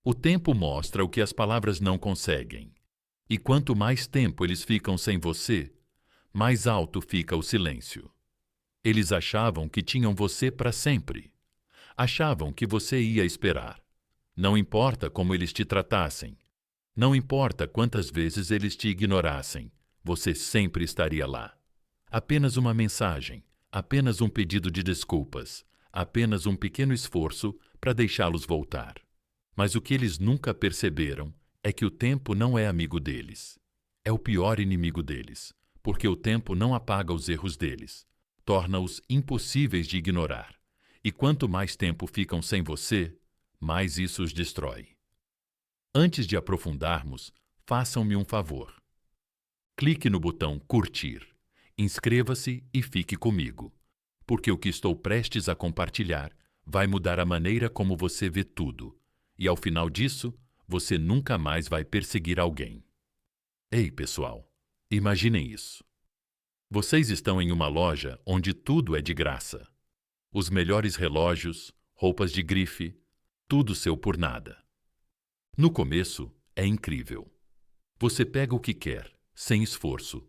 O tempo mostra o que as palavras não conseguem. E quanto mais tempo eles ficam sem você, mais alto fica o silêncio. Eles achavam que tinham você para sempre. Achavam que você ia esperar. Não importa como eles te tratassem. Não importa quantas vezes eles te ignorassem. Você sempre estaria lá. Apenas uma mensagem, apenas um pedido de desculpas, apenas um pequeno esforço para deixá-los voltar. Mas o que eles nunca perceberam é que o tempo não é amigo deles. É o pior inimigo deles, porque o tempo não apaga os erros deles, torna-os impossíveis de ignorar. E quanto mais tempo ficam sem você, mais isso os destrói. Antes de aprofundarmos, façam-me um favor. Clique no botão curtir, inscreva-se e fique comigo, porque o que estou prestes a compartilhar vai mudar a maneira como você vê tudo, e ao final disso, você nunca mais vai perseguir alguém. Ei, pessoal, imaginem isso. Vocês estão em uma loja onde tudo é de graça. Os melhores relógios, roupas de grife, tudo seu por nada. No começo, é incrível. Você pega o que quer, sem esforço,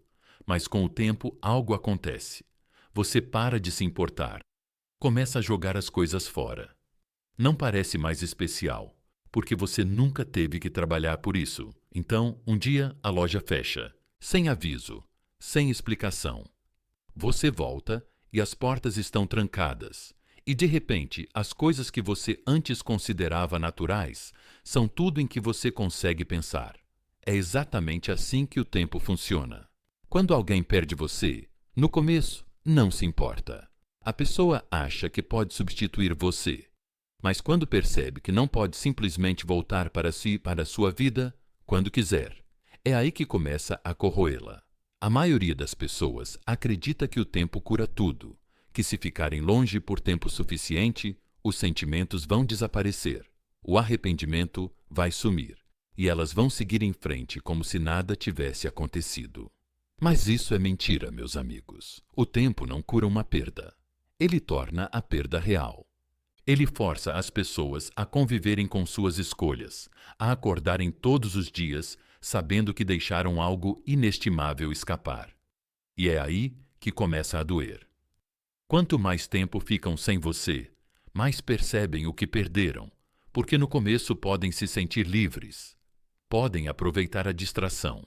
mas com o tempo algo acontece. Você para de se importar, começa a jogar as coisas fora. Não parece mais especial, porque você nunca teve que trabalhar por isso. Então, um dia, a loja fecha, sem aviso, sem explicação. Você volta e as portas estão trancadas. E, de repente, as coisas que você antes considerava naturais são tudo em que você consegue pensar. É exatamente assim que o tempo funciona. Quando alguém perde você, no começo, não se importa. A pessoa acha que pode substituir você. Mas quando percebe que não pode simplesmente voltar para si, para a sua vida, quando quiser, é aí que começa a corroê-la. A maioria das pessoas acredita que o tempo cura tudo, que se ficarem longe por tempo suficiente, os sentimentos vão desaparecer, o arrependimento vai sumir, e elas vão seguir em frente como se nada tivesse acontecido. Mas isso é mentira, meus amigos. O tempo não cura uma perda. Ele torna a perda real. Ele força as pessoas a conviverem com suas escolhas, a acordarem todos os dias sabendo que deixaram algo inestimável escapar. E é aí que começa a doer. Quanto mais tempo ficam sem você, mais percebem o que perderam, porque no começo podem se sentir livres, podem aproveitar a distração.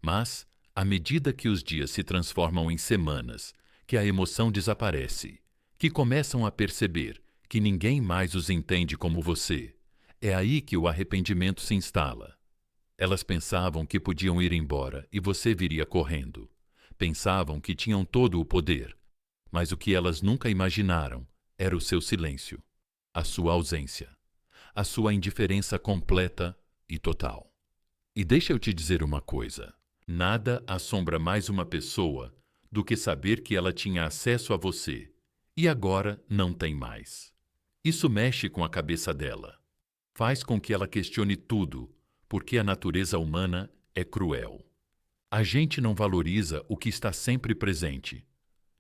Mas, à medida que os dias se transformam em semanas, que a emoção desaparece, que começam a perceber que ninguém mais os entende como você, é aí que o arrependimento se instala. Elas pensavam que podiam ir embora e você viria correndo. Pensavam que tinham todo o poder, mas o que elas nunca imaginaram era o seu silêncio, a sua ausência, a sua indiferença completa e total. E deixa eu te dizer uma coisa: nada assombra mais uma pessoa do que saber que ela tinha acesso a você e agora não tem mais. Isso mexe com a cabeça dela. Faz com que ela questione tudo, porque a natureza humana é cruel. A gente não valoriza o que está sempre presente.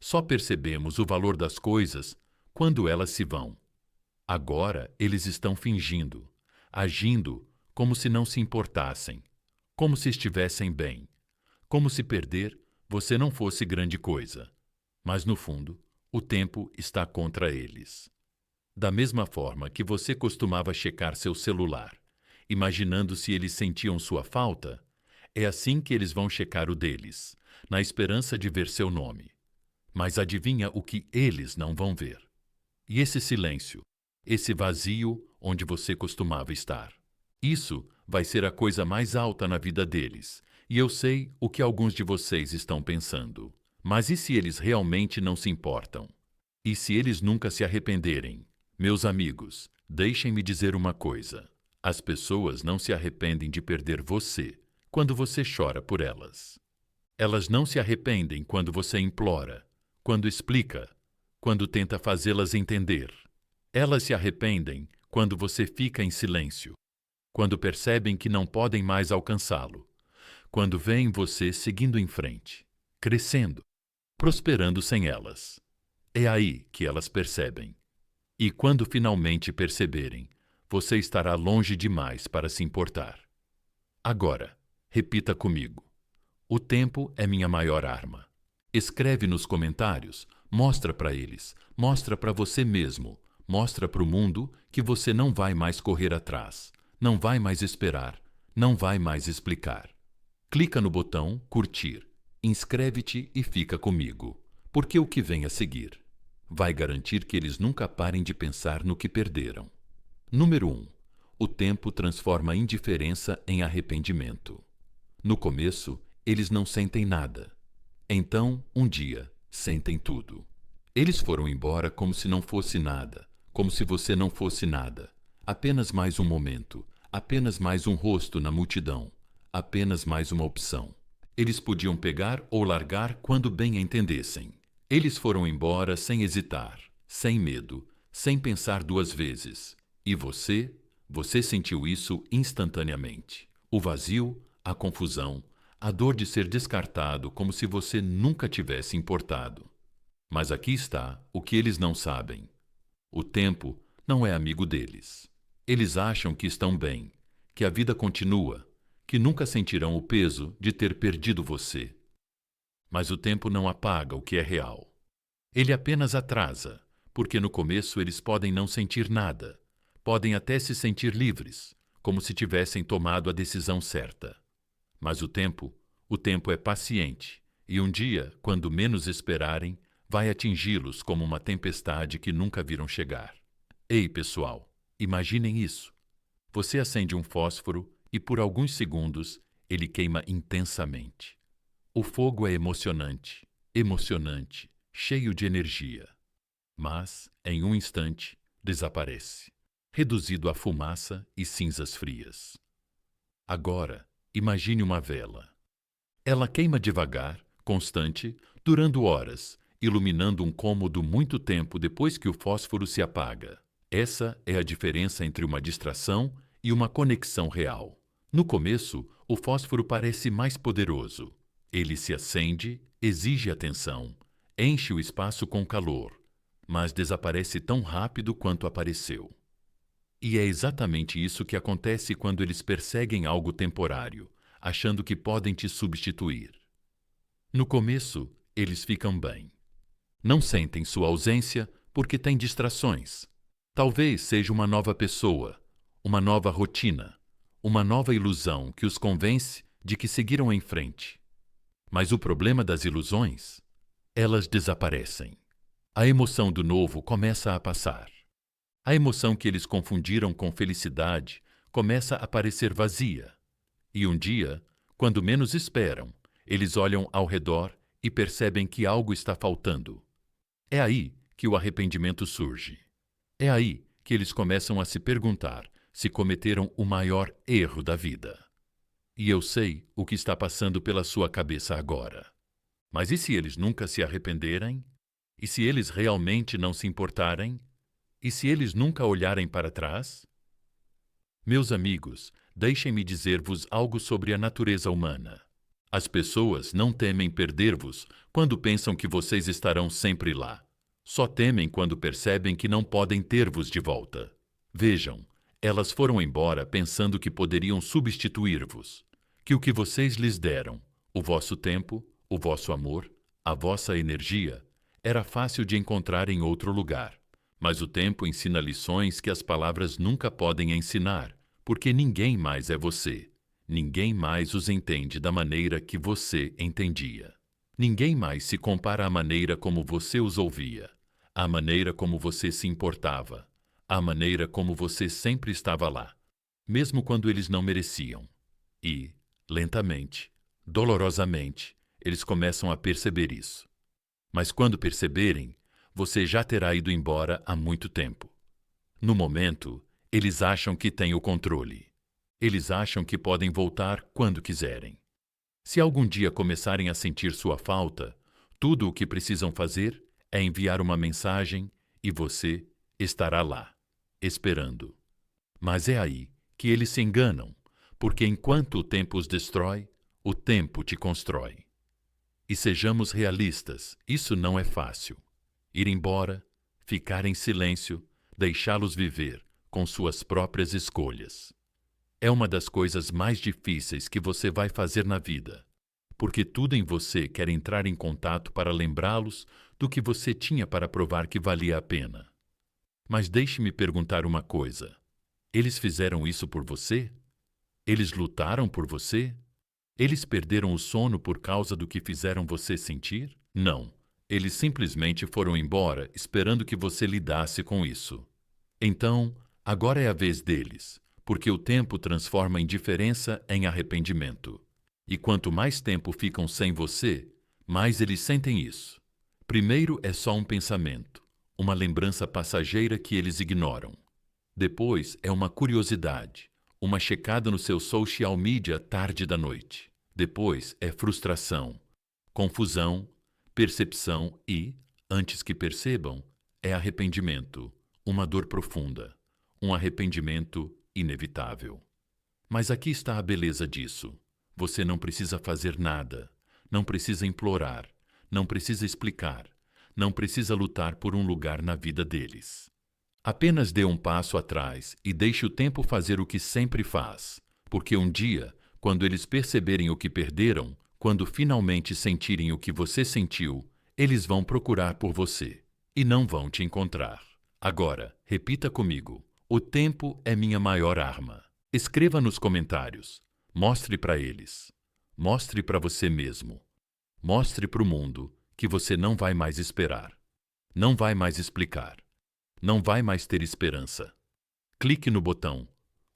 Só percebemos o valor das coisas quando elas se vão. Agora eles estão fingindo, agindo como se não se importassem, como se estivessem bem, como se perder você não fosse grande coisa. Mas no fundo, o tempo está contra eles. Da mesma forma que você costumava checar seu celular, imaginando se eles sentiam sua falta, é assim que eles vão checar o deles, na esperança de ver seu nome. Mas adivinha o que eles não vão ver? E esse silêncio, esse vazio onde você costumava estar. Isso vai ser a coisa mais alta na vida deles, e eu sei o que alguns de vocês estão pensando. Mas e se eles realmente não se importam? E se eles nunca se arrependerem? Meus amigos, deixem-me dizer uma coisa. As pessoas não se arrependem de perder você quando você chora por elas. Elas não se arrependem quando você implora, quando explica, quando tenta fazê-las entender. Elas se arrependem quando você fica em silêncio, quando percebem que não podem mais alcançá-lo, quando veem você seguindo em frente, crescendo, prosperando sem elas. É aí que elas percebem. E quando finalmente perceberem, você estará longe demais para se importar. Agora, repita comigo. O tempo é minha maior arma. Escreve nos comentários, mostra para eles, mostra para você mesmo, mostra para o mundo que você não vai mais correr atrás, não vai mais esperar, não vai mais explicar. Clica no botão curtir, inscreve-te e fica comigo, porque o que vem a seguir vai garantir que eles nunca parem de pensar no que perderam. Número 1. O tempo transforma a indiferença em arrependimento. No começo, eles não sentem nada. Então, um dia, sentem tudo. Eles foram embora como se não fosse nada, como se você não fosse nada. Apenas mais um momento, apenas mais um rosto na multidão, apenas mais uma opção. Eles podiam pegar ou largar quando bem entendessem. Eles foram embora sem hesitar, sem medo, sem pensar duas vezes. E você sentiu isso instantaneamente. O vazio, a confusão, a dor de ser descartado como se você nunca tivesse importado. Mas aqui está o que eles não sabem. O tempo não é amigo deles. Eles acham que estão bem, que a vida continua, que nunca sentirão o peso de ter perdido você. Mas o tempo não apaga o que é real. Ele apenas atrasa, porque no começo eles podem não sentir nada, podem até se sentir livres, como se tivessem tomado a decisão certa. Mas o tempo é paciente, e um dia, quando menos esperarem, vai atingi-los como uma tempestade que nunca viram chegar. Ei, pessoal, imaginem isso. Você acende um fósforo e por alguns segundos ele queima intensamente. O fogo é emocionante, emocionante, cheio de energia. Mas, em um instante, desaparece, reduzido a fumaça e cinzas frias. Agora, imagine uma vela. Ela queima devagar, constante, durando horas, iluminando um cômodo muito tempo depois que o fósforo se apaga. Essa é a diferença entre uma distração e uma conexão real. No começo, o fósforo parece mais poderoso. Ele se acende, exige atenção, enche o espaço com calor, mas desaparece tão rápido quanto apareceu. E é exatamente isso que acontece quando eles perseguem algo temporário, achando que podem te substituir. No começo, eles ficam bem. Não sentem sua ausência porque têm distrações. Talvez seja uma nova pessoa, uma nova rotina, uma nova ilusão que os convence de que seguiram em frente. Mas o problema das ilusões? Elas desaparecem. A emoção do novo começa a passar. A emoção que eles confundiram com felicidade começa a parecer vazia. E um dia, quando menos esperam, eles olham ao redor e percebem que algo está faltando. É aí que o arrependimento surge. É aí que eles começam a se perguntar se cometeram o maior erro da vida. E eu sei o que está passando pela sua cabeça agora. Mas e se eles nunca se arrependerem? E se eles realmente não se importarem? E se eles nunca olharem para trás? Meus amigos, deixem-me dizer-vos algo sobre a natureza humana. As pessoas não temem perder-vos quando pensam que vocês estarão sempre lá. Só temem quando percebem que não podem ter-vos de volta. Vejam, elas foram embora pensando que poderiam substituir-vos, que o que vocês lhes deram, o vosso tempo, o vosso amor, a vossa energia, era fácil de encontrar em outro lugar. Mas o tempo ensina lições que as palavras nunca podem ensinar, porque ninguém mais é você. Ninguém mais os entende da maneira que você entendia. Ninguém mais se compara à maneira como você os ouvia, à maneira como você se importava, à maneira como você sempre estava lá, mesmo quando eles não mereciam. E, lentamente, dolorosamente, eles começam a perceber isso. Mas quando perceberem, você já terá ido embora há muito tempo. No momento, eles acham que têm o controle. Eles acham que podem voltar quando quiserem. Se algum dia começarem a sentir sua falta, tudo o que precisam fazer é enviar uma mensagem e você estará lá, esperando. Mas é aí que eles se enganam, porque enquanto o tempo os destrói, o tempo te constrói. E sejamos realistas, isso não é fácil. Ir embora, ficar em silêncio, deixá-los viver, com suas próprias escolhas. É uma das coisas mais difíceis que você vai fazer na vida, porque tudo em você quer entrar em contato para lembrá-los do que você tinha para provar que valia a pena. Mas deixe-me perguntar uma coisa: eles fizeram isso por você? Eles lutaram por você? Eles perderam o sono por causa do que fizeram você sentir? Não. Eles simplesmente foram embora esperando que você lidasse com isso. Então, agora é a vez deles, porque o tempo transforma indiferença em arrependimento. E quanto mais tempo ficam sem você, mais eles sentem isso. Primeiro é só um pensamento, uma lembrança passageira que eles ignoram. Depois é uma curiosidade, uma checada no seu social media tarde da noite. Depois é frustração, confusão, percepção e, antes que percebam, é arrependimento, uma dor profunda, um arrependimento inevitável. Mas aqui está a beleza disso. Você não precisa fazer nada, não precisa implorar, não precisa explicar, não precisa lutar por um lugar na vida deles. Apenas dê um passo atrás e deixe o tempo fazer o que sempre faz, porque um dia, quando eles perceberem o que perderam, quando finalmente sentirem o que você sentiu, eles vão procurar por você e não vão te encontrar. Agora, repita comigo: o tempo é minha maior arma. Escreva nos comentários. Mostre para eles. Mostre para você mesmo. Mostre para o mundo que você não vai mais esperar. Não vai mais explicar. Não vai mais ter esperança. Clique no botão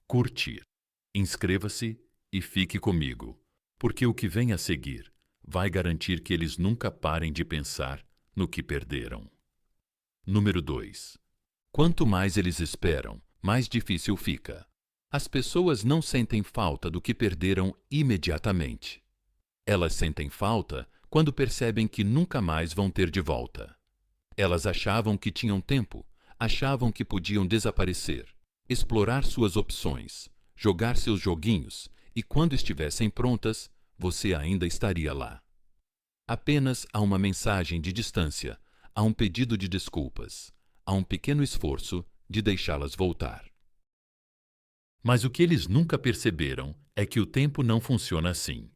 curtir. Inscreva-se e fique comigo, porque o que vem a seguir vai garantir que eles nunca parem de pensar no que perderam. Número 2. Quanto mais eles esperam, mais difícil fica. As pessoas não sentem falta do que perderam imediatamente. Elas sentem falta quando percebem que nunca mais vão ter de volta. Elas achavam que tinham tempo, achavam que podiam desaparecer, explorar suas opções, jogar seus joguinhos, e quando estivessem prontas, você ainda estaria lá. Apenas há uma mensagem de distância, há um pedido de desculpas, há um pequeno esforço de deixá-las voltar. Mas o que eles nunca perceberam é que o tempo não funciona assim.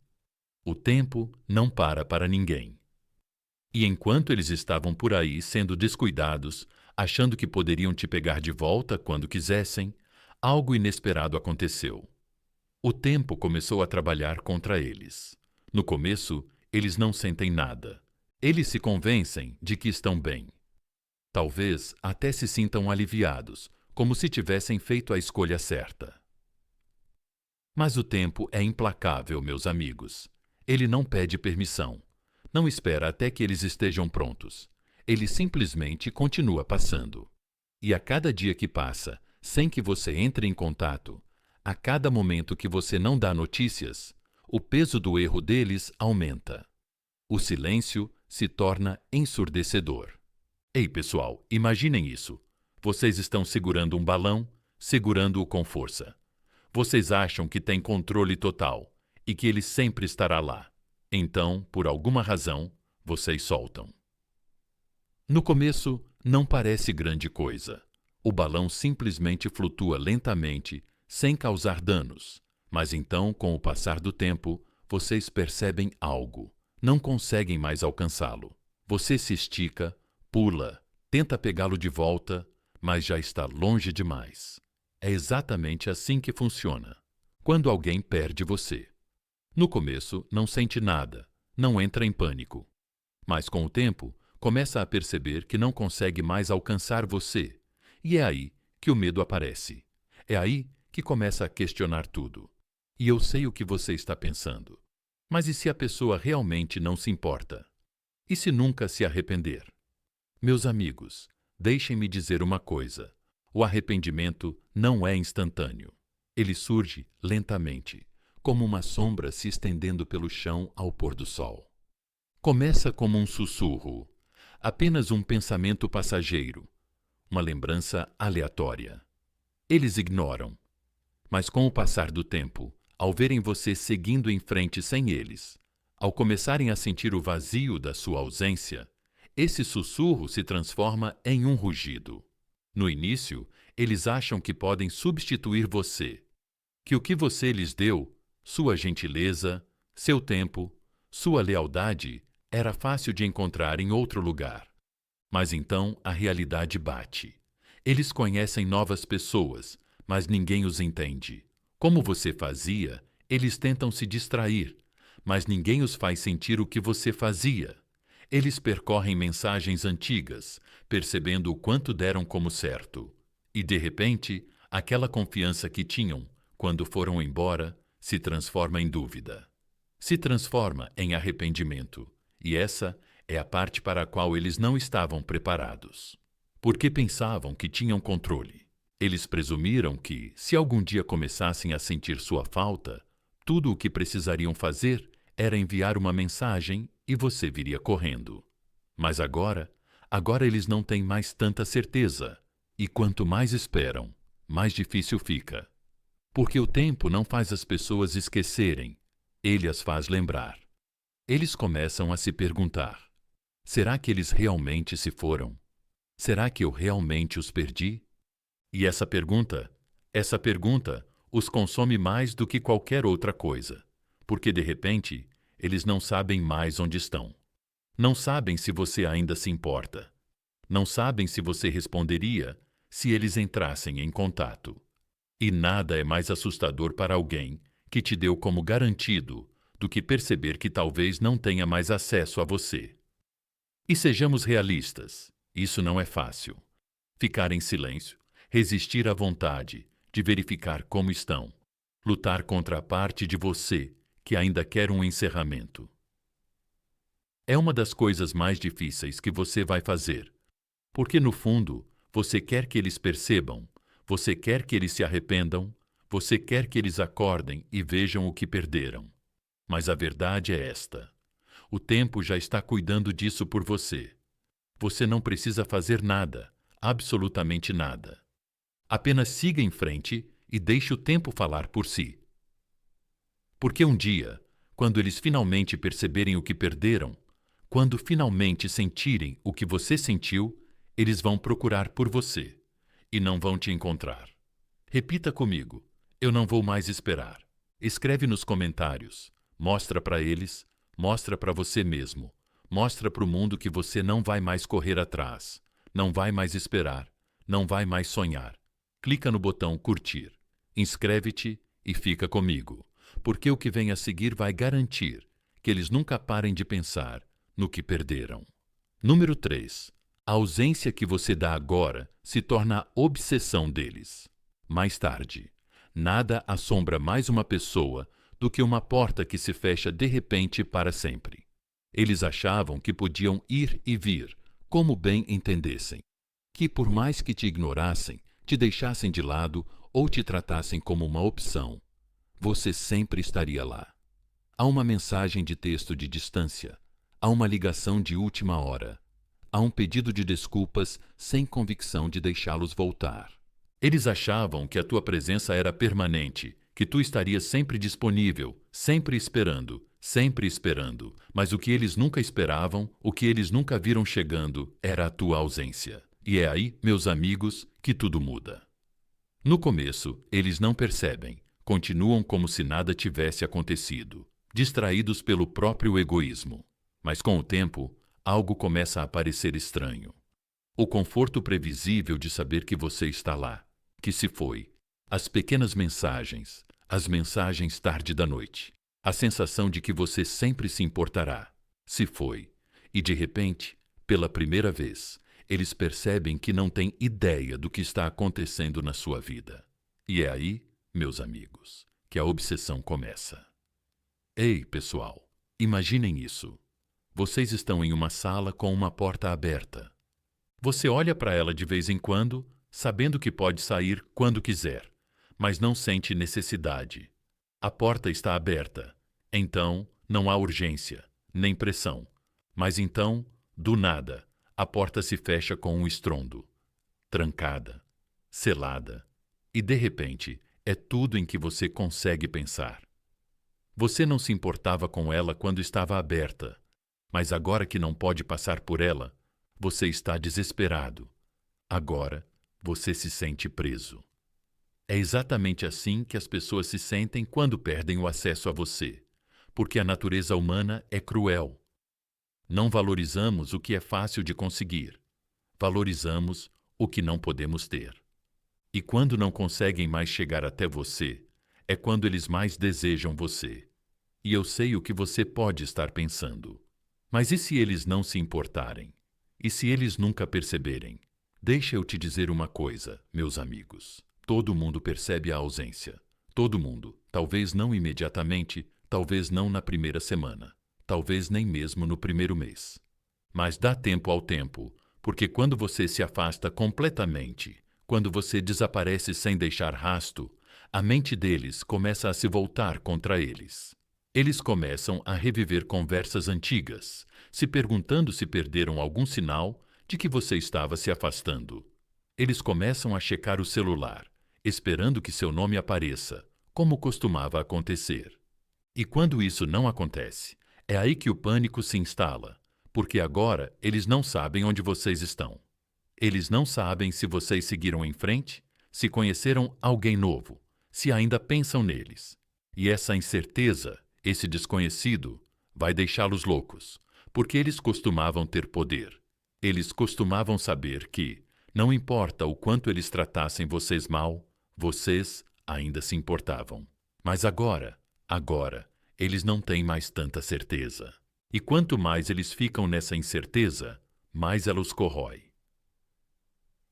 O tempo não para ninguém. E enquanto eles estavam por aí sendo descuidados, achando que poderiam te pegar de volta quando quisessem, algo inesperado aconteceu. O tempo começou a trabalhar contra eles. No começo, eles não sentem nada. Eles se convencem de que estão bem. Talvez até se sintam aliviados, como se tivessem feito a escolha certa. Mas o tempo é implacável, meus amigos. Ele não pede permissão. Não espera até que eles estejam prontos. Ele simplesmente continua passando. E a cada dia que passa, sem que você entre em contato, a cada momento que você não dá notícias, o peso do erro deles aumenta. O silêncio se torna ensurdecedor. Ei, pessoal, imaginem isso. Vocês estão segurando um balão, segurando-o com força. Vocês acham que têm controle total e que ele sempre estará lá. Então, por alguma razão, vocês soltam. No começo, não parece grande coisa. O balão simplesmente flutua lentamente, sem causar danos. Mas então, com o passar do tempo, vocês percebem algo. Não conseguem mais alcançá-lo. Você se estica, pula, tenta pegá-lo de volta, mas já está longe demais. É exatamente assim que funciona. Quando alguém perde você. No começo, não sente nada, não entra em pânico. Mas com o tempo, começa a perceber que não consegue mais alcançar você. E é aí que o medo aparece. É aí que começa a questionar tudo. E eu sei o que você está pensando. Mas e se a pessoa realmente não se importa? E se nunca se arrepender? Meus amigos, deixem-me dizer uma coisa. O arrependimento não é instantâneo. Ele surge lentamente, como uma sombra se estendendo pelo chão ao pôr do sol. Começa como um sussurro, apenas um pensamento passageiro, uma lembrança aleatória. Eles ignoram. Mas com o passar do tempo, ao verem você seguindo em frente sem eles, ao começarem a sentir o vazio da sua ausência, esse sussurro se transforma em um rugido. No início, Eles acham que podem substituir você, que o que você lhes deu, sua gentileza, seu tempo, sua lealdade, era fácil de encontrar em outro lugar. Mas então a realidade bate. Eles conhecem novas pessoas, mas ninguém os entende. Como você fazia, eles tentam se distrair, mas ninguém os faz sentir o que você fazia. Eles percorrem mensagens antigas, percebendo o quanto deram como certo. E, de repente, aquela confiança que tinham, quando foram embora, se transforma em dúvida. Se transforma em arrependimento. E essa é a parte para a qual eles não estavam preparados. Porque pensavam que tinham controle. Eles presumiram que, se algum dia começassem a sentir sua falta, tudo o que precisariam fazer era enviar uma mensagem e você viria correndo. Mas agora eles não têm mais tanta certeza. E quanto mais esperam, mais difícil fica. Porque o tempo não faz as pessoas esquecerem, ele as faz lembrar. Eles começam a se perguntar: será que eles realmente se foram? Será que eu realmente os perdi? E essa pergunta os consome mais do que qualquer outra coisa, porque de repente eles não sabem mais onde estão. Não sabem se você ainda se importa. Não sabem se você responderia se eles entrassem em contato. E nada é mais assustador para alguém que te deu como garantido do que perceber que talvez não tenha mais acesso a você. E sejamos realistas, isso não é fácil. Ficar em silêncio, resistir à vontade de verificar como estão, lutar contra a parte de você que ainda quer um encerramento. É uma das coisas mais difíceis que você vai fazer, porque no fundo você quer que eles percebam, você quer que eles se arrependam, você quer que eles acordem e vejam o que perderam. Mas a verdade é esta: o tempo já está cuidando disso por você. Você não precisa fazer nada, absolutamente nada. Apenas siga em frente e deixe o tempo falar por si. Porque um dia, quando eles finalmente perceberem o que perderam, quando finalmente sentirem o que você sentiu, eles vão procurar por você e não vão te encontrar. Repita comigo: eu não vou mais esperar. Escreve nos comentários. Mostra para eles, mostra para você mesmo. Mostra para o mundo que você não vai mais correr atrás, não vai mais esperar, não vai mais sonhar. Clica no botão curtir. Inscreve-te e fica comigo, porque o que vem a seguir vai garantir que eles nunca parem de pensar no que perderam. Número 3. A ausência que você dá agora se torna a obsessão deles. Mais tarde, nada assombra mais uma pessoa do que uma porta que se fecha de repente para sempre. Eles achavam que podiam ir e vir, como bem entendessem. Que por mais que te ignorassem, te deixassem de lado ou te tratassem como uma opção, você sempre estaria lá. Há uma mensagem de texto de distância, há uma ligação de última hora, há um pedido de desculpas sem convicção de deixá-los voltar. Eles achavam que a tua presença era permanente, que tu estarias sempre disponível, sempre esperando, mas o que eles nunca esperavam, o que eles nunca viram chegando, era a tua ausência. E é aí, meus amigos, que tudo muda. No começo, eles não percebem, continuam como se nada tivesse acontecido, distraídos pelo próprio egoísmo. Mas com o tempo, algo começa a aparecer estranho. O conforto previsível de saber que você está lá, que se foi, as pequenas mensagens, as mensagens tarde da noite, a sensação de que você sempre se importará, se foi, e de repente, pela primeira vez, eles percebem que não têm ideia do que está acontecendo na sua vida. E é aí, meus amigos, que a obsessão começa. Ei, pessoal, imaginem isso. Vocês estão em uma sala com uma porta aberta. Você olha para ela de vez em quando, sabendo que pode sair quando quiser, mas não sente necessidade. A porta está aberta, então não há urgência, nem pressão. Mas então, do nada, a porta se fecha com um estrondo. Trancada, selada, e de repente é tudo em que você consegue pensar. Você não se importava com ela quando estava aberta, mas agora que não pode passar por ela, você está desesperado. Agora, você se sente preso. É exatamente assim que as pessoas se sentem quando perdem o acesso a você, porque a natureza humana é cruel. Não valorizamos o que é fácil de conseguir. Valorizamos o que não podemos ter. E quando não conseguem mais chegar até você, é quando eles mais desejam você. E eu sei o que você pode estar pensando. Mas e se eles não se importarem? E se eles nunca perceberem? Deixa eu te dizer uma coisa, meus amigos. Todo mundo percebe a ausência. Todo mundo. Talvez não imediatamente, talvez não na primeira semana, talvez nem mesmo no primeiro mês. Mas dá tempo ao tempo, porque quando você se afasta completamente, quando você desaparece sem deixar rasto, a mente deles começa a se voltar contra eles. Eles começam a reviver conversas antigas, se perguntando se perderam algum sinal de que você estava se afastando. Eles começam a checar o celular, esperando que seu nome apareça, como costumava acontecer. E quando isso não acontece, é aí que o pânico se instala, porque agora eles não sabem onde vocês estão. Eles não sabem se vocês seguiram em frente, se conheceram alguém novo, se ainda pensam neles. E essa incerteza, esse desconhecido, vai deixá-los loucos, porque eles costumavam ter poder. Eles costumavam saber que, não importa o quanto eles tratassem vocês mal, vocês ainda se importavam. Mas agora, eles não têm mais tanta certeza. E quanto mais eles ficam nessa incerteza, mais ela os corrói.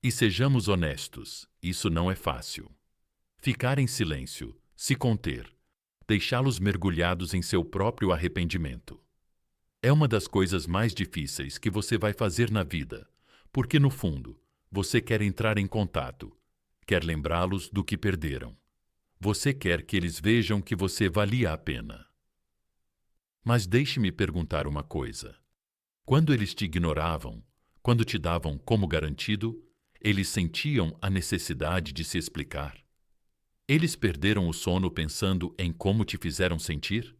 E sejamos honestos, isso não é fácil. Ficar em silêncio, se conter, deixá-los mergulhados em seu próprio arrependimento. É uma das coisas mais difíceis que você vai fazer na vida, porque no fundo, você quer entrar em contato, quer lembrá-los do que perderam. Você quer que eles vejam que você valia a pena. Mas deixe-me perguntar uma coisa. Quando eles te ignoravam, quando te davam como garantido, eles sentiam a necessidade de se explicar? Eles perderam o sono pensando em como te fizeram sentir?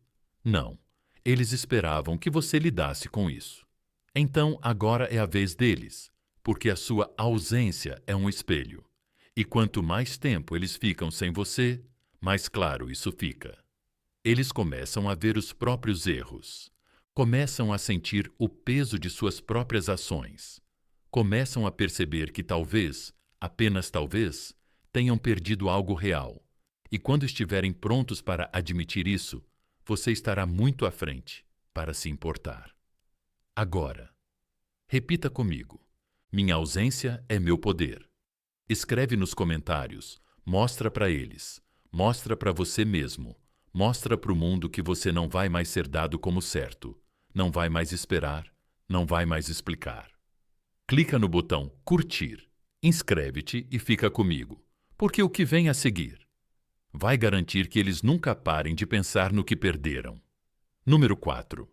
Não. Eles esperavam que você lidasse com isso. Então, agora é a vez deles, porque a sua ausência é um espelho. E quanto mais tempo eles ficam sem você, mais claro isso fica. Eles começam a ver os próprios erros. Começam a sentir o peso de suas próprias ações. Começam a perceber que talvez, apenas talvez, tenham perdido algo real. E quando estiverem prontos para admitir isso, você estará muito à frente para se importar. Agora, repita comigo. Minha ausência é meu poder. Escreve nos comentários, mostra para eles, mostra para você mesmo, mostra para o mundo que você não vai mais ser dado como certo, não vai mais esperar, não vai mais explicar. Clica no botão curtir, inscreve-te e fica comigo, porque o que vem a seguir vai garantir que eles nunca parem de pensar no que perderam. Número 4.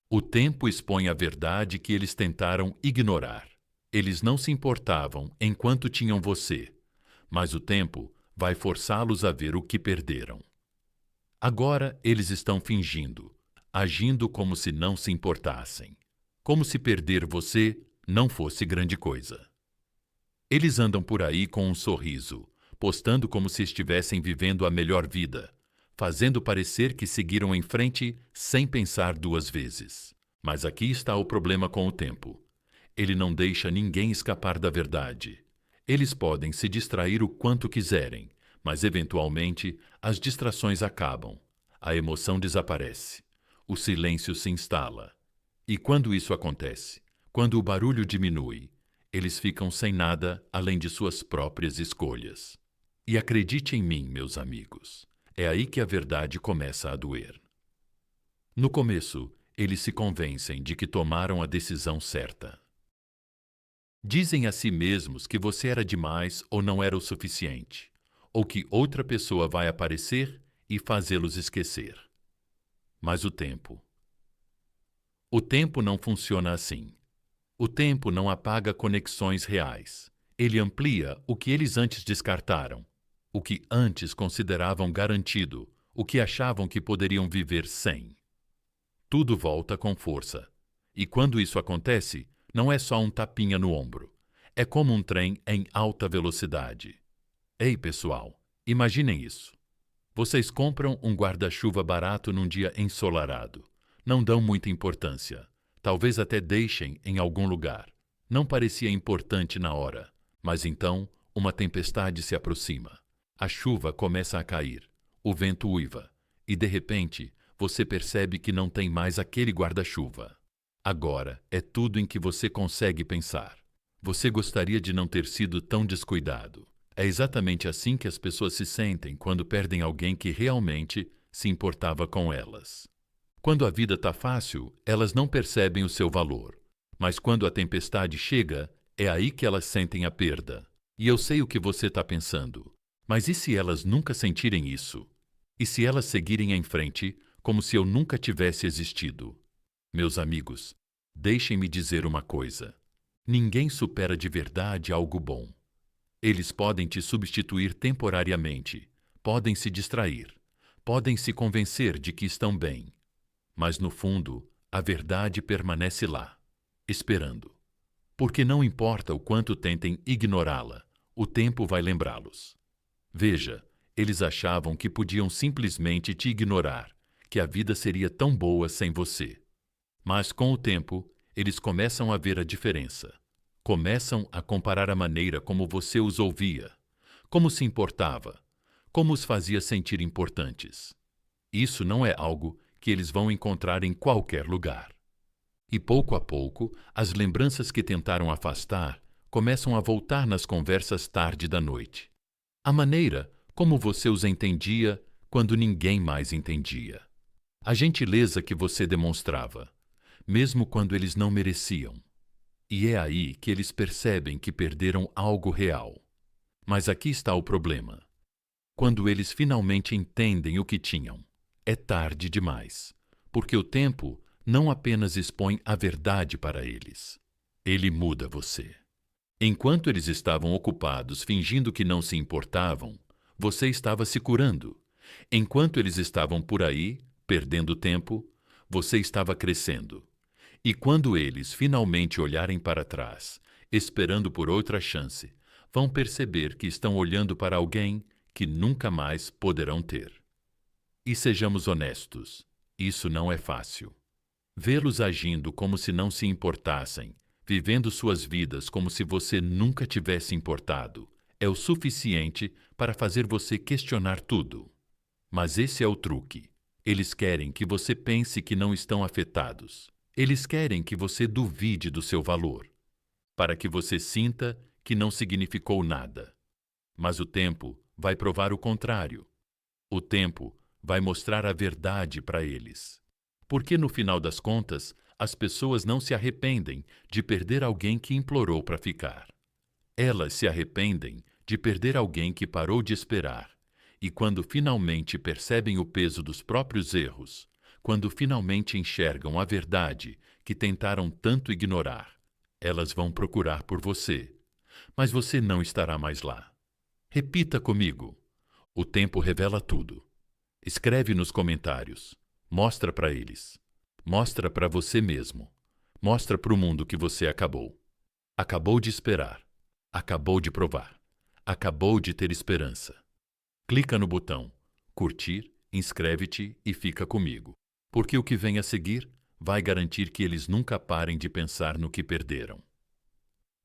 O tempo expõe a verdade que eles tentaram ignorar. Eles não se importavam enquanto tinham você, mas o tempo vai forçá-los a ver o que perderam. Agora eles estão fingindo, agindo como se não se importassem, como se perder você não fosse grande coisa. Eles andam por aí com um sorriso, postando como se estivessem vivendo a melhor vida, fazendo parecer que seguiram em frente sem pensar duas vezes. Mas aqui está o problema com o tempo. Ele não deixa ninguém escapar da verdade. Eles podem se distrair o quanto quiserem, mas eventualmente as distrações acabam, a emoção desaparece, o silêncio se instala. E quando isso acontece, quando o barulho diminui, eles ficam sem nada além de suas próprias escolhas. E acredite em mim, meus amigos, é aí que a verdade começa a doer. No começo, eles se convencem de que tomaram a decisão certa. Dizem a si mesmos que você era demais ou não era o suficiente, ou que outra pessoa vai aparecer e fazê-los esquecer. Mas o tempo não funciona assim. O tempo não apaga conexões reais. Ele amplia o que eles antes descartaram, o que antes consideravam garantido, o que achavam que poderiam viver sem. Tudo volta com força. E quando isso acontece, não é só um tapinha no ombro. É como um trem em alta velocidade. Ei, pessoal, imaginem isso. Vocês compram um guarda-chuva barato num dia ensolarado. Não dão muita importância. Talvez até deixem em algum lugar. Não parecia importante na hora, mas então uma tempestade se aproxima. A chuva começa a cair, o vento uiva, e de repente você percebe que não tem mais aquele guarda-chuva. Agora é tudo em que você consegue pensar. Você gostaria de não ter sido tão descuidado. É exatamente assim que as pessoas se sentem quando perdem alguém que realmente se importava com elas. Quando a vida está fácil, elas não percebem o seu valor. Mas quando a tempestade chega, é aí que elas sentem a perda. E eu sei o que você está pensando. Mas e se elas nunca sentirem isso? E se elas seguirem em frente, como se eu nunca tivesse existido? Meus amigos, deixem-me dizer uma coisa. Ninguém supera de verdade algo bom. Eles podem te substituir temporariamente, podem se distrair, podem se convencer de que estão bem. Mas, no fundo, a verdade permanece lá, esperando. Porque não importa o quanto tentem ignorá-la, o tempo vai lembrá-los. Veja, eles achavam que podiam simplesmente te ignorar, que a vida seria tão boa sem você. Mas, com o tempo, eles começam a ver a diferença. Começam a comparar a maneira como você os ouvia, como se importava, como os fazia sentir importantes. Isso não é algo que eles vão encontrar em qualquer lugar. E pouco a pouco, as lembranças que tentaram afastar começam a voltar nas conversas tarde da noite. A maneira como você os entendia quando ninguém mais entendia. A gentileza que você demonstrava, mesmo quando eles não mereciam. E é aí que eles percebem que perderam algo real. Mas aqui está o problema. Quando eles finalmente entendem o que tinham, é tarde demais, porque o tempo não apenas expõe a verdade para eles. Ele muda você. Enquanto eles estavam ocupados fingindo que não se importavam, você estava se curando. Enquanto eles estavam por aí, perdendo tempo, você estava crescendo. E quando eles finalmente olharem para trás, esperando por outra chance, vão perceber que estão olhando para alguém que nunca mais poderão ter. E sejamos honestos, isso não é fácil. Vê-los agindo como se não se importassem, vivendo suas vidas como se você nunca tivesse importado, é o suficiente para fazer você questionar tudo. Mas esse é o truque. Eles querem que você pense que não estão afetados. Eles querem que você duvide do seu valor, para que você sinta que não significou nada. Mas o tempo vai provar o contrário. O tempo vai mostrar a verdade para eles. Porque, no final das contas, as pessoas não se arrependem de perder alguém que implorou para ficar. Elas se arrependem de perder alguém que parou de esperar. E quando finalmente percebem o peso dos próprios erros, quando finalmente enxergam a verdade que tentaram tanto ignorar, elas vão procurar por você. Mas você não estará mais lá. Repita comigo. O tempo revela tudo. Escreve nos comentários. Mostra para eles. Mostra para você mesmo. Mostra para o mundo que você acabou. Acabou de esperar. Acabou de provar. Acabou de ter esperança. Clica no botão curtir, inscreve-te e fica comigo. Porque o que vem a seguir vai garantir que eles nunca parem de pensar no que perderam.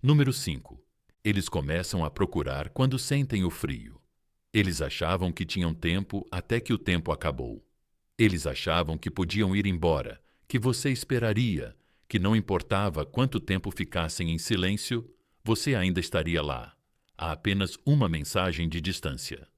Número 5. Eles começam a procurar quando sentem o frio. Eles achavam que tinham tempo até que o tempo acabou. Eles achavam que podiam ir embora, que você esperaria, que não importava quanto tempo ficassem em silêncio, você ainda estaria lá, a apenas uma mensagem de distância.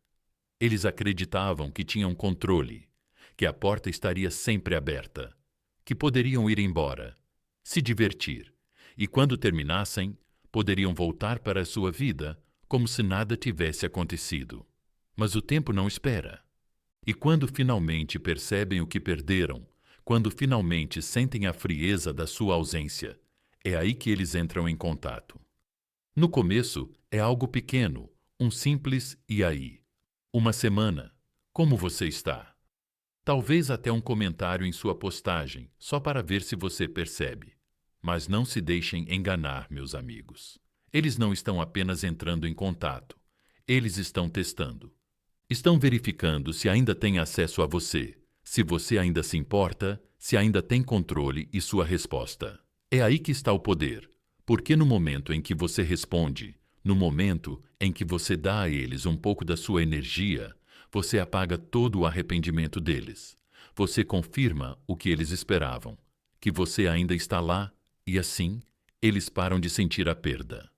Eles acreditavam que tinham controle, que a porta estaria sempre aberta, que poderiam ir embora, se divertir, e quando terminassem, poderiam voltar para a sua vida como se nada tivesse acontecido. Mas o tempo não espera. E quando finalmente percebem o que perderam, quando finalmente sentem a frieza da sua ausência, é aí que eles entram em contato. No começo, é algo pequeno, um simples "e aí?". Uma semana. Como você está? Talvez até um comentário em sua postagem, só para ver se você percebe. Mas não se deixem enganar, meus amigos. Eles não estão apenas entrando em contato. Eles estão testando. Estão verificando se ainda tem acesso a você, se você ainda se importa, se ainda tem controle e sua resposta. É aí que está o poder, porque no momento em que você responde, no momento em que você dá a eles um pouco da sua energia, você apaga todo o arrependimento deles. Você confirma o que eles esperavam, que você ainda está lá, e assim, eles param de sentir a perda.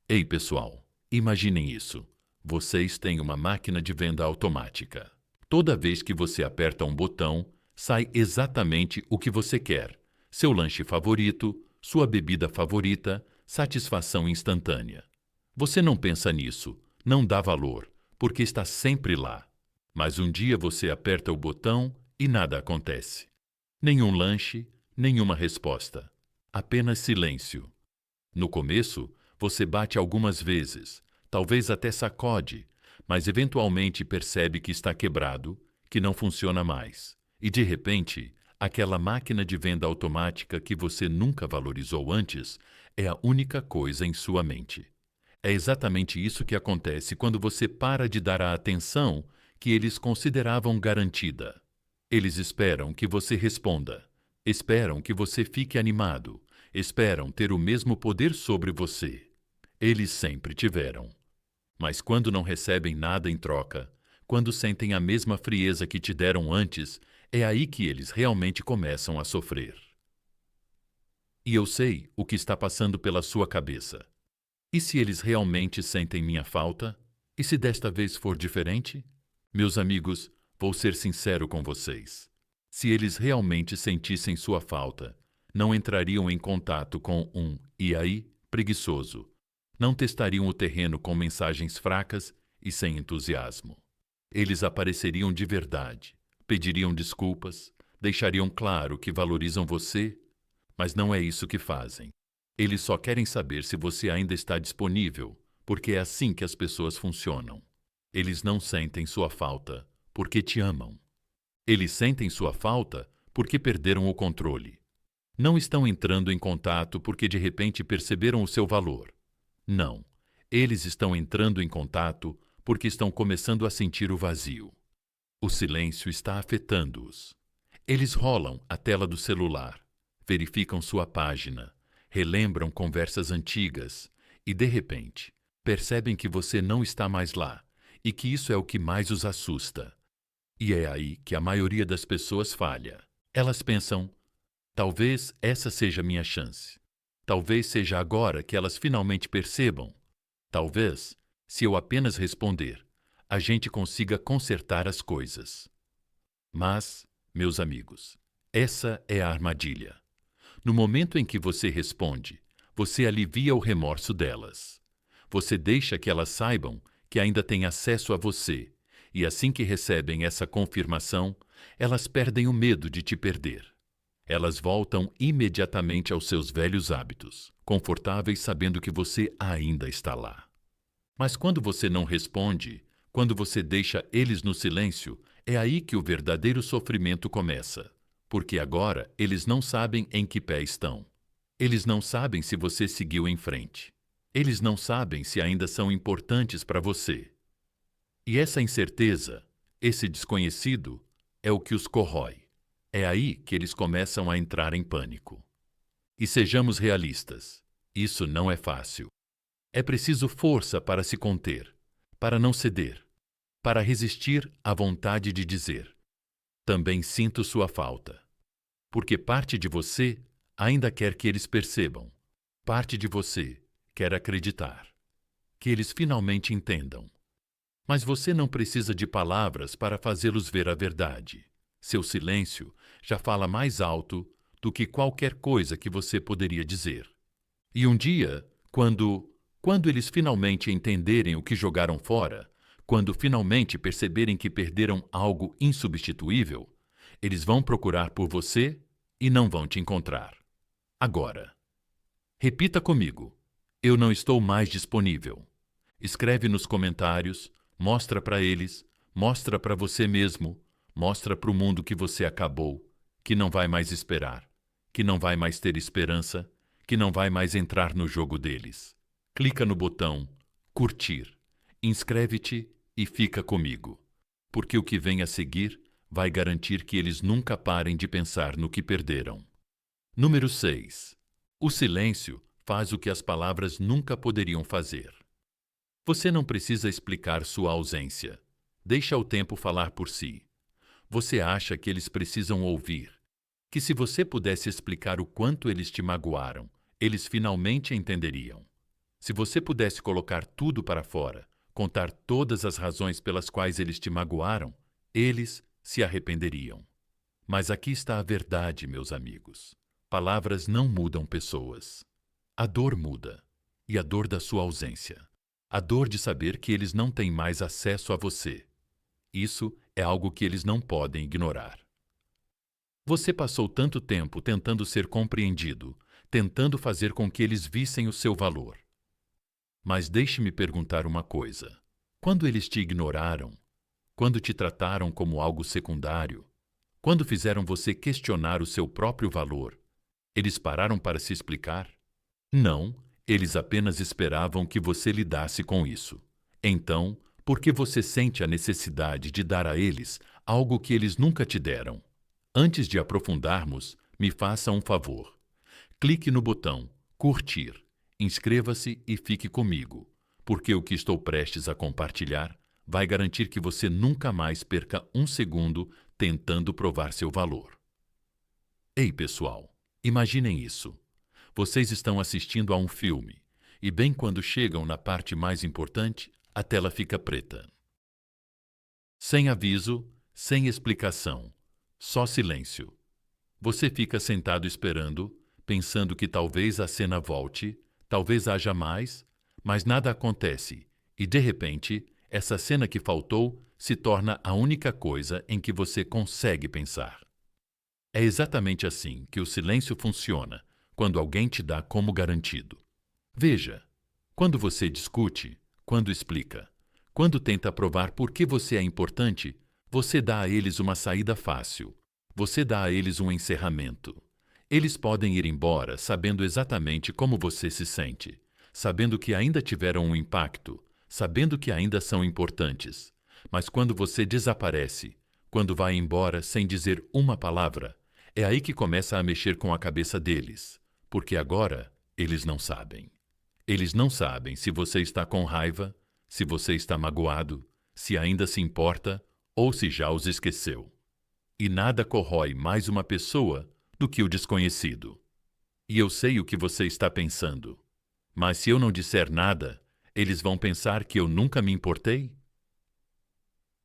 Ei, pessoal, imaginem isso. Vocês têm uma máquina de venda automática. Toda vez que você aperta um botão, sai exatamente o que você quer. Seu lanche favorito, sua bebida favorita, satisfação instantânea. Você não pensa nisso, não dá valor, porque está sempre lá. Mas um dia você aperta o botão e nada acontece. Nenhum lanche, nenhuma resposta. Apenas silêncio. No começo, você bate algumas vezes, talvez até sacode, mas eventualmente percebe que está quebrado, que não funciona mais. E de repente, aquela máquina de venda automática que você nunca valorizou antes é a única coisa em sua mente. É exatamente isso que acontece quando você para de dar a atenção que eles consideravam garantida. Eles esperam que você responda, esperam que você fique animado, esperam ter o mesmo poder sobre você. Eles sempre tiveram. Mas quando não recebem nada em troca, quando sentem a mesma frieza que te deram antes, é aí que eles realmente começam a sofrer. E eu sei o que está passando pela sua cabeça. E se eles realmente sentem minha falta? E se desta vez for diferente? Meus amigos, vou ser sincero com vocês. Se eles realmente sentissem sua falta, não entrariam em contato com um "e aí?" preguiçoso. Não testariam o terreno com mensagens fracas e sem entusiasmo. Eles apareceriam de verdade, pediriam desculpas, deixariam claro que valorizam você, mas não é isso que fazem. Eles só querem saber se você ainda está disponível, porque é assim que as pessoas funcionam. Eles não sentem sua falta porque te amam. Eles sentem sua falta porque perderam o controle. Não estão entrando em contato porque de repente perceberam o seu valor. Não, eles estão entrando em contato porque estão começando a sentir o vazio. O silêncio está afetando-os. Eles rolam a tela do celular, verificam sua página, relembram conversas antigas e, de repente, percebem que você não está mais lá e que isso é o que mais os assusta. E é aí que a maioria das pessoas falha. Elas pensam, talvez essa seja minha chance. Talvez seja agora que elas finalmente percebam. Talvez, se eu apenas responder, a gente consiga consertar as coisas. Mas, meus amigos, essa é a armadilha. No momento em que você responde, você alivia o remorso delas. Você deixa que elas saibam que ainda têm acesso a você, e assim que recebem essa confirmação, elas perdem o medo de te perder. Elas voltam imediatamente aos seus velhos hábitos, confortáveis sabendo que você ainda está lá. Mas quando você não responde, quando você deixa eles no silêncio, é aí que o verdadeiro sofrimento começa. Porque agora eles não sabem em que pé estão. Eles não sabem se você seguiu em frente. Eles não sabem se ainda são importantes para você. E essa incerteza, esse desconhecido, é o que os corrói. É aí que eles começam a entrar em pânico. E sejamos realistas, isso não é fácil. É preciso força para se conter, para não ceder, para resistir à vontade de dizer: também sinto sua falta. Porque parte de você ainda quer que eles percebam, parte de você quer acreditar, que eles finalmente entendam. Mas você não precisa de palavras para fazê-los ver a verdade. Seu silêncio já fala mais alto do que qualquer coisa que você poderia dizer. E um dia, quando eles finalmente entenderem o que jogaram fora, quando finalmente perceberem que perderam algo insubstituível, eles vão procurar por você e não vão te encontrar. Agora, repita comigo: eu não estou mais disponível. Escreve nos comentários, mostra para eles, mostra para você mesmo, mostra para o mundo que você acabou, que não vai mais esperar, que não vai mais ter esperança, que não vai mais entrar no jogo deles. Clica no botão curtir, inscreve-te e fica comigo, porque o que vem a seguir vai garantir que eles nunca parem de pensar no que perderam. Número 6. O silêncio faz o que as palavras nunca poderiam fazer. Você não precisa explicar sua ausência. Deixa o tempo falar por si. Você acha que eles precisam ouvir, que se você pudesse explicar o quanto eles te magoaram, eles finalmente entenderiam. Se você pudesse colocar tudo para fora, contar todas as razões pelas quais eles te magoaram, eles se arrependeriam. Mas aqui está a verdade, meus amigos. Palavras não mudam pessoas. A dor muda, e a dor da sua ausência. A dor de saber que eles não têm mais acesso a você. Isso é algo que eles não podem ignorar. Você passou tanto tempo tentando ser compreendido, tentando fazer com que eles vissem o seu valor. Mas deixe-me perguntar uma coisa. Quando eles te ignoraram, quando te trataram como algo secundário, quando fizeram você questionar o seu próprio valor, eles pararam para se explicar? Não, eles apenas esperavam que você lidasse com isso. Então, por que você sente a necessidade de dar a eles algo que eles nunca te deram? Antes de aprofundarmos, me faça um favor. Clique no botão curtir, inscreva-se e fique comigo, porque o que estou prestes a compartilhar vai garantir que você nunca mais perca um segundo tentando provar seu valor. Ei, pessoal, imaginem isso. Vocês estão assistindo a um filme, e bem quando chegam na parte mais importante, a tela fica preta. Sem aviso, sem explicação, só silêncio. Você fica sentado esperando, pensando que talvez a cena volte, talvez haja mais, mas nada acontece, e de repente, essa cena que faltou se torna a única coisa em que você consegue pensar. É exatamente assim que o silêncio funciona quando alguém te dá como garantido. Veja, quando você discute, quando explica, quando tenta provar por que você é importante, você dá a eles uma saída fácil. Você dá a eles um encerramento. Eles podem ir embora sabendo exatamente como você se sente, sabendo que ainda tiveram um impacto, sabendo que ainda são importantes. Mas quando você desaparece, quando vai embora sem dizer uma palavra, é aí que começa a mexer com a cabeça deles, porque agora eles não sabem. Eles não sabem se você está com raiva, se você está magoado, se ainda se importa ou se já os esqueceu. E nada corrói mais uma pessoa do que o desconhecido. E eu sei o que você está pensando. Mas se eu não disser nada, eles vão pensar que eu nunca me importei?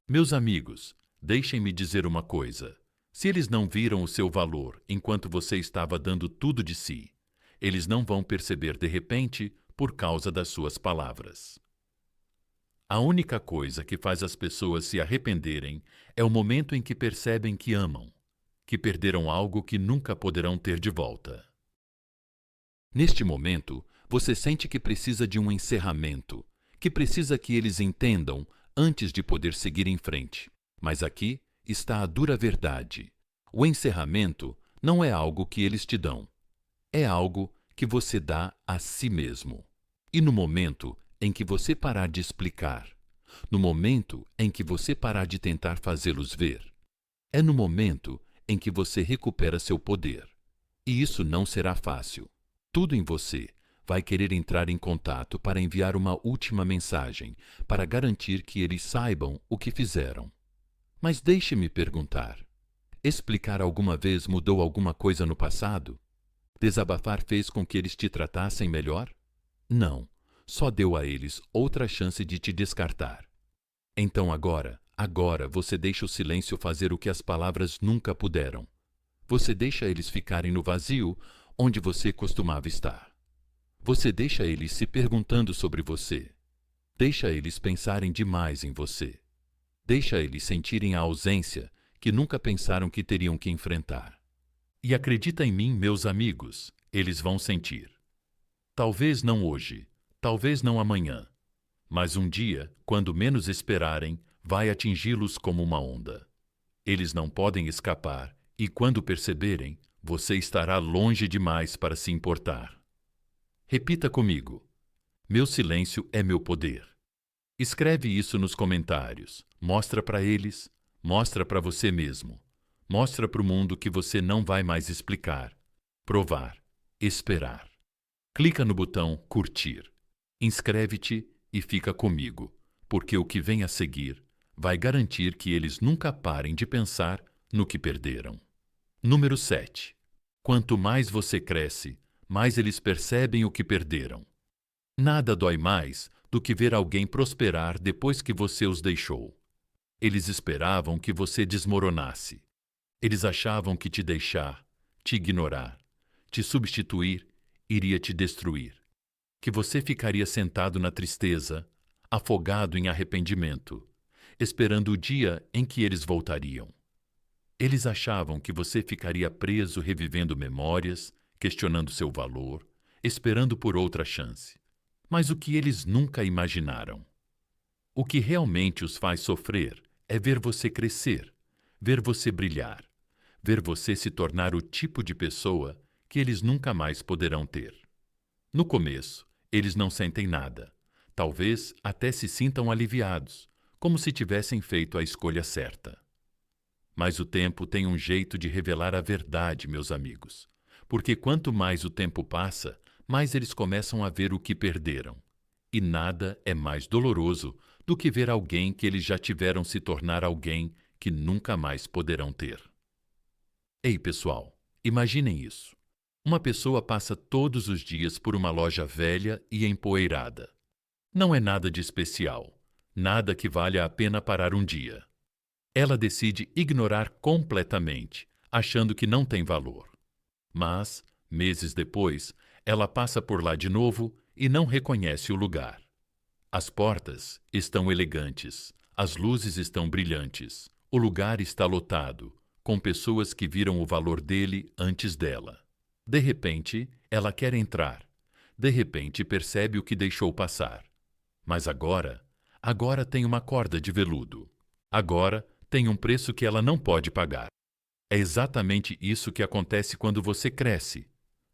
Meus amigos, deixem-me dizer uma coisa. Se eles não viram o seu valor enquanto você estava dando tudo de si, eles não vão perceber de repente por causa das suas palavras. A única coisa que faz as pessoas se arrependerem é o momento em que percebem que amam, que perderam algo que nunca poderão ter de volta. Neste momento, você sente que precisa de um encerramento, que precisa que eles entendam antes de poder seguir em frente. Mas aqui está a dura verdade. O encerramento não é algo que eles te dão. É algo que você dá a si mesmo. E no momento em que você parar de explicar, no momento em que você parar de tentar fazê-los ver, é no momento em que você recupera seu poder. E isso não será fácil. Tudo em você vai querer entrar em contato para enviar uma última mensagem, para garantir que eles saibam o que fizeram. Mas deixe-me perguntar, explicar alguma vez mudou alguma coisa no passado? Desabafar fez com que eles te tratassem melhor? Não, só deu a eles outra chance de te descartar. Então agora você deixa o silêncio fazer o que as palavras nunca puderam. Você deixa eles ficarem no vazio onde você costumava estar. Você deixa eles se perguntando sobre você. Deixa eles pensarem demais em você. Deixa eles sentirem a ausência que nunca pensaram que teriam que enfrentar. E acredita em mim, meus amigos, eles vão sentir. Talvez não hoje, talvez não amanhã, mas um dia, quando menos esperarem, vai atingi-los como uma onda. Eles não podem escapar e, quando perceberem, você estará longe demais para se importar. Repita comigo: meu silêncio é meu poder. Escreve isso nos comentários. Mostra para eles, mostra para você mesmo. Mostra para o mundo que você não vai mais explicar, provar, esperar. Clica no botão curtir. Inscreve-te e fica comigo, porque o que vem a seguir vai garantir que eles nunca parem de pensar no que perderam. Número 7. Quanto mais você cresce, mais eles percebem o que perderam. Nada dói mais do que ver alguém prosperar depois que você os deixou. Eles esperavam que você desmoronasse. Eles achavam que te deixar, te ignorar, te substituir iria te destruir. Que você ficaria sentado na tristeza, afogado em arrependimento, esperando o dia em que eles voltariam. Eles achavam que você ficaria preso revivendo memórias, questionando seu valor, esperando por outra chance. Mas o que eles nunca imaginaram? O que realmente os faz sofrer é ver você crescer, ver você brilhar, ver você se tornar o tipo de pessoa que eles nunca mais poderão ter. No começo, eles não sentem nada. Talvez até se sintam aliviados, como se tivessem feito a escolha certa. Mas o tempo tem um jeito de revelar a verdade, meus amigos. Porque quanto mais o tempo passa, mais eles começam a ver o que perderam. E nada é mais doloroso do que ver alguém que eles já tiveram se tornar alguém que nunca mais poderão ter. Ei, pessoal, imaginem isso. Uma pessoa passa todos os dias por uma loja velha e empoeirada. Não é nada de especial, nada que valha a pena parar um dia. Ela decide ignorar completamente, achando que não tem valor. Mas, meses depois, ela passa por lá de novo e não reconhece o lugar. As portas estão elegantes, as luzes estão brilhantes, o lugar está lotado, com pessoas que viram o valor dele antes dela. De repente, ela quer entrar. De repente, percebe o que deixou passar. Mas agora tem uma corda de veludo. Agora tem um preço que ela não pode pagar. É exatamente isso que acontece quando você cresce.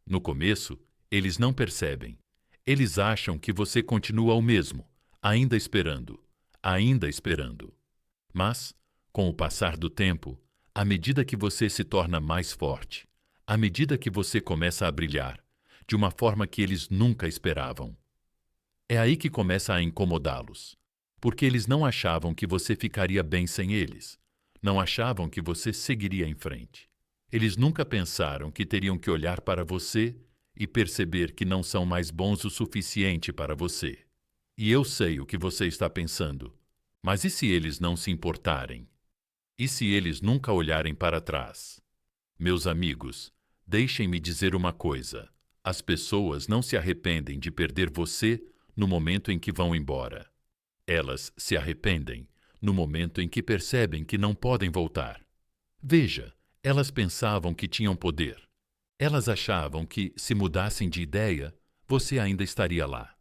No começo, eles não percebem. Eles acham que você continua o mesmo, ainda esperando, ainda esperando. Mas, com o passar do tempo, à medida que você se torna mais forte, à medida que você começa a brilhar, de uma forma que eles nunca esperavam. É aí que começa a incomodá-los, porque eles não achavam que você ficaria bem sem eles. Não achavam que você seguiria em frente. Eles nunca pensaram que teriam que olhar para você e perceber que não são mais bons o suficiente para você. E eu sei o que você está pensando. Mas e se eles não se importarem? E se eles nunca olharem para trás? Meus amigos, deixem-me dizer uma coisa. As pessoas não se arrependem de perder você no momento em que vão embora. Elas se arrependem no momento em que percebem que não podem voltar. Veja, elas pensavam que tinham poder. Elas achavam que, se mudassem de ideia, você ainda estaria lá.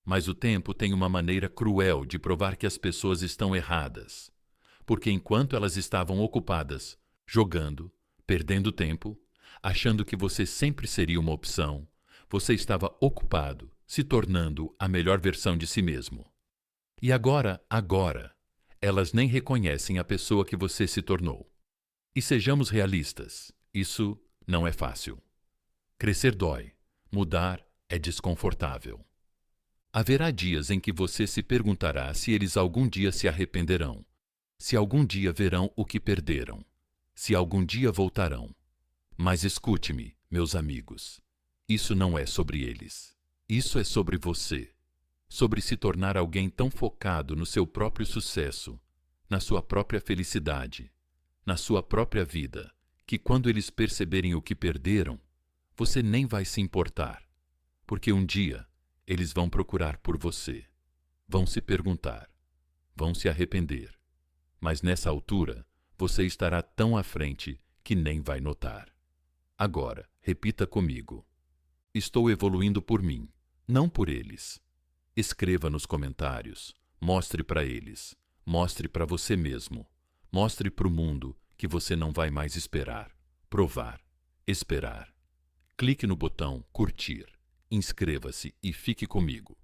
Mas o tempo tem uma maneira cruel de provar que as pessoas estão erradas. Porque enquanto elas estavam ocupadas, jogando, perdendo tempo, achando que você sempre seria uma opção, você estava ocupado, se tornando a melhor versão de si mesmo. E agora, elas nem reconhecem a pessoa que você se tornou. E sejamos realistas, isso não é fácil. Crescer dói, mudar é desconfortável. Haverá dias em que você se perguntará se eles algum dia se arrependerão, se algum dia verão o que perderam, se algum dia voltarão. Mas escute-me, meus amigos, isso não é sobre eles. Isso é sobre você. Sobre se tornar alguém tão focado no seu próprio sucesso, na sua própria felicidade, na sua própria vida, que quando eles perceberem o que perderam, você nem vai se importar, porque um dia eles vão procurar por você, vão se perguntar, vão se arrepender, mas nessa altura você estará tão à frente que nem vai notar. Agora, repita comigo: estou evoluindo por mim, não por eles. Escreva nos comentários, mostre para eles, mostre para você mesmo, mostre para o mundo que você não vai mais esperar, provar, esperar. Clique no botão curtir. inscreva-se e fique comigo,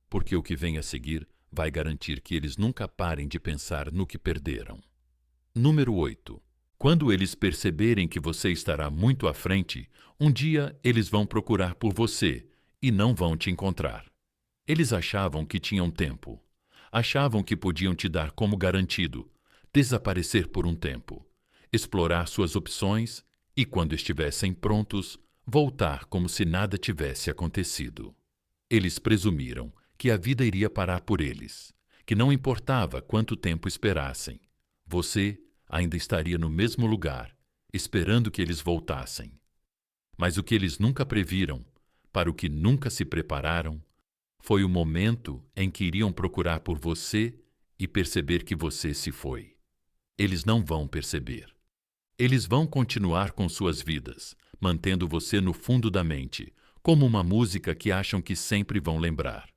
porque o que vem a seguir vai garantir que eles nunca parem de pensar no que perderam. Número 8. Quando eles perceberem que você estará muito à frente, um dia eles vão procurar por você e não vão te encontrar. Eles achavam que tinham tempo. Achavam que podiam te dar como garantido, desaparecer por um tempo, explorar suas opções e, quando estivessem prontos, voltar como se nada tivesse acontecido. Eles presumiram que a vida iria parar por eles, que não importava quanto tempo esperassem. Você ainda estaria no mesmo lugar, esperando que eles voltassem. Mas o que eles nunca previram, para o que nunca se prepararam, foi o momento em que iriam procurar por você e perceber que você se foi. Eles não vão perceber. Eles vão continuar com suas vidas, mantendo você no fundo da mente, como uma música que acham que sempre vão lembrar.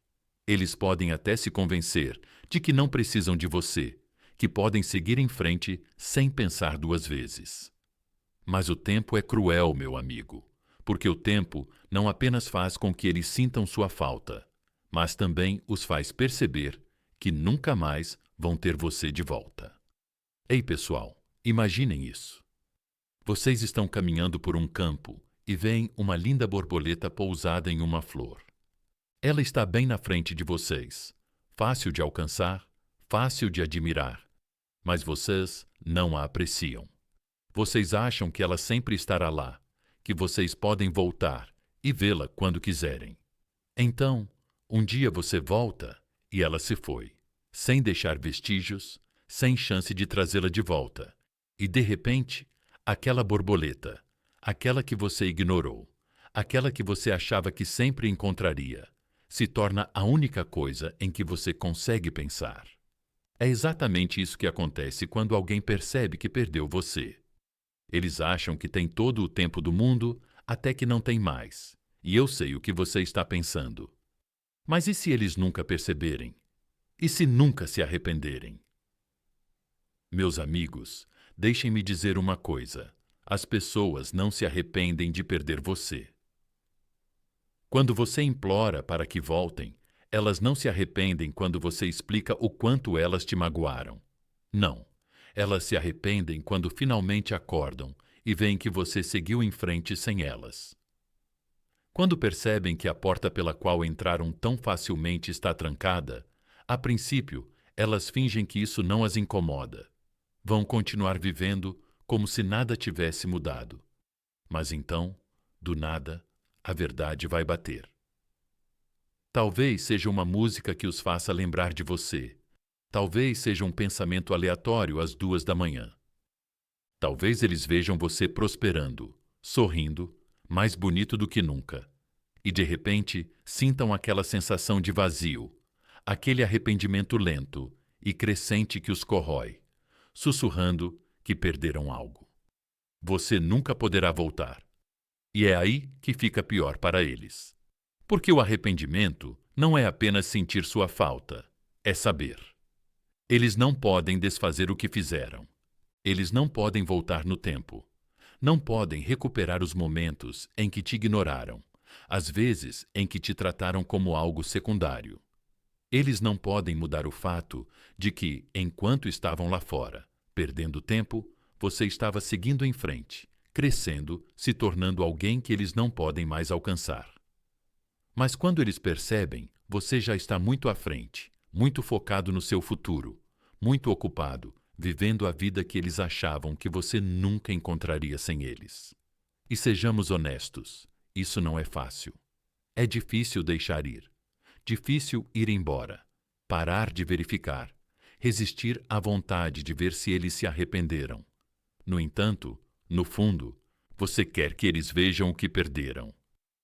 Eles podem até se convencer de que não precisam de você, que podem seguir em frente sem pensar duas vezes. Mas o tempo é cruel, meu amigo, porque o tempo não apenas faz com que eles sintam sua falta, mas também os faz perceber que nunca mais vão ter você de volta. Ei, pessoal, imaginem isso. Vocês estão caminhando por um campo e veem uma linda borboleta pousada em uma flor. Ela está bem na frente de vocês, fácil de alcançar, fácil de admirar, mas vocês não a apreciam. Vocês acham que ela sempre estará lá, que vocês podem voltar e vê-la quando quiserem. Então, um dia você volta e ela se foi, sem deixar vestígios, sem chance de trazê-la de volta. E, de repente, aquela borboleta, aquela que você ignorou, aquela que você achava que sempre encontraria, se torna a única coisa em que você consegue pensar. É exatamente isso que acontece quando alguém percebe que perdeu você. Eles acham que tem todo o tempo do mundo até que não tem mais. E eu sei o que você está pensando. Mas e se eles nunca perceberem? E se nunca se arrependerem? Meus amigos, deixem-me dizer uma coisa. As pessoas não se arrependem de perder você. Quando você implora para que voltem, elas não se arrependem quando você explica o quanto elas te magoaram. Não. Elas se arrependem quando finalmente acordam e veem que você seguiu em frente sem elas. Quando percebem que a porta pela qual entraram tão facilmente está trancada, a princípio, elas fingem que isso não as incomoda. Vão continuar vivendo como se nada tivesse mudado. Mas então, do nada, a verdade vai bater. Talvez seja uma música que os faça lembrar de você. Talvez seja um pensamento aleatório às 2 da manhã. Talvez eles vejam você prosperando, sorrindo, mais bonito do que nunca. E de repente sintam aquela sensação de vazio, aquele arrependimento lento e crescente que os corrói, sussurrando que perderam algo. Você nunca poderá voltar. E é aí que fica pior para eles. Porque o arrependimento não é apenas sentir sua falta, é saber. Eles não podem desfazer o que fizeram. Eles não podem voltar no tempo. Não podem recuperar os momentos em que te ignoraram, às vezes em que te trataram como algo secundário. Eles não podem mudar o fato de que, enquanto estavam lá fora, perdendo tempo, você estava seguindo em frente, crescendo, se tornando alguém que eles não podem mais alcançar. Mas quando eles percebem, você já está muito à frente, muito focado no seu futuro, muito ocupado, vivendo a vida que eles achavam que você nunca encontraria sem eles. E sejamos honestos, isso não é fácil. É difícil deixar ir. Difícil ir embora, parar de verificar, resistir à vontade de ver se eles se arrependeram. No entanto, no fundo, você quer que eles vejam o que perderam.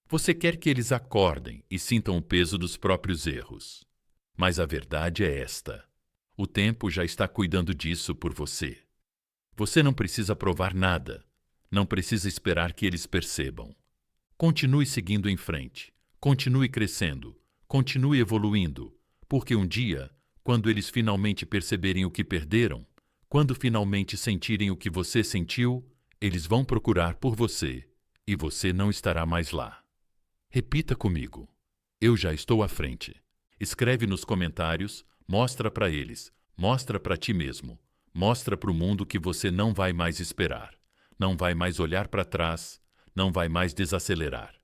Você quer que eles acordem e sintam o peso dos próprios erros. Mas a verdade é esta. O tempo já está cuidando disso por você. Você não precisa provar nada. Não precisa esperar que eles percebam. Continue seguindo em frente. Continue crescendo. Continue evoluindo. Porque um dia, quando eles finalmente perceberem o que perderam, quando finalmente sentirem o que você sentiu, eles vão procurar por você e você não estará mais lá. Repita comigo. Eu já estou à frente. Escreve nos comentários, mostra para eles, mostra para ti mesmo, mostra para o mundo que você não vai mais esperar, não vai mais olhar para trás, não vai mais desacelerar.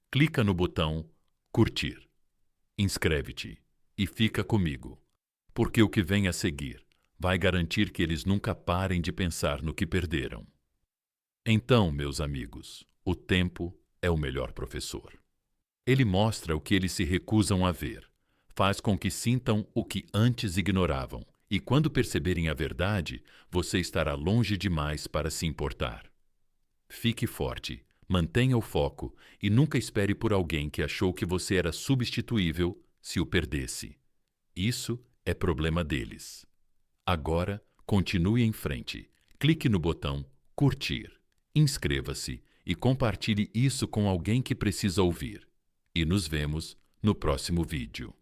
Clica no botão curtir. Inscreve-te e fica comigo, porque o que vem a seguir vai garantir que eles nunca parem de pensar no que perderam. Então, meus amigos, o tempo é o melhor professor. Ele mostra o que eles se recusam a ver, faz com que sintam o que antes ignoravam, e quando perceberem a verdade, você estará longe demais para se importar. Fique forte, mantenha o foco e nunca espere por alguém que achou que você era substituível se o perdesse. Isso é problema deles. Agora, continue em frente. Clique no botão curtir, inscreva-se e compartilhe isso com alguém que precisa ouvir. E nos vemos no próximo vídeo.